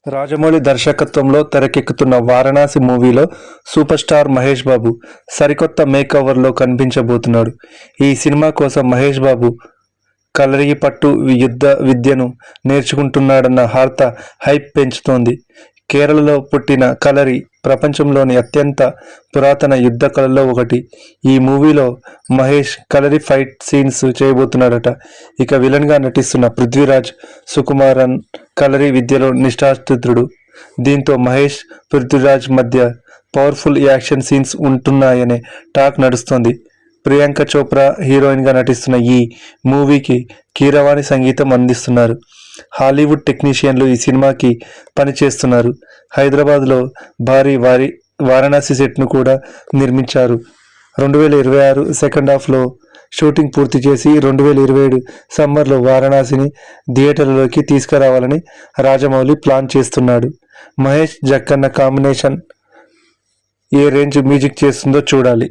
రాజమౌళి దర్శకత్వంలో తెరకెక్కుతున్న వారణాసి మూవీలో సూపర్ స్టార్ మహేష్ బాబు సరికొత్త మేకవర్లో కనిపించబోతున్నాడు. ఈ సినిమా కోసం మహేష్ బాబు కలరిపట్టు యుద్ధ విద్యను నేర్చుకుంటున్నాడన్న వార్త హైప్ పెంచుతోంది. కేరళలో పుట్టిన కలరి ప్రపంచంలోని అత్యంత పురాతన యుద్ధ కళల్లో ఒకటి. ఈ మూవీలో మహేష్ కలరి ఫైట్ సీన్స్ చేయబోతున్నాడట. ఇక విలన్గా నటిస్తున్న పృథ్వీరాజ్ సుకుమారన్ కలరి విద్యలో నిష్ణాతుడు. దీంతో మహేష్ పృథ్వీరాజ్ మధ్య పవర్ఫుల్ యాక్షన్ సీన్స్ ఉంటున్నాయనే టాక్ నడుస్తోంది. ప్రియాంక చోప్రా హీరోయిన్గా నటిస్తున్న ఈ మూవీకి కీరవాణి సంగీతం అందిస్తున్నారు. హాలీవుడ్ టెక్నీషియన్లు ఈ సినిమాకి పనిచేస్తున్నారు. హైదరాబాద్లో భారీ వారణాసి సెట్ను కూడా నిర్మించారు. 2026 సెకండ్ హాఫ్లో షూటింగ్ పూర్తి చేసి 2027 సమ్మర్లో వారణాసిని థియేటర్లలోకి తీసుకురావాలని రాజమౌళి ప్లాన్ చేస్తున్నాడు. మహేష్ జక్కన్న కాంబినేషన్ ఏ రేంజ్ మ్యూజిక్ చేస్తుందో చూడాలి.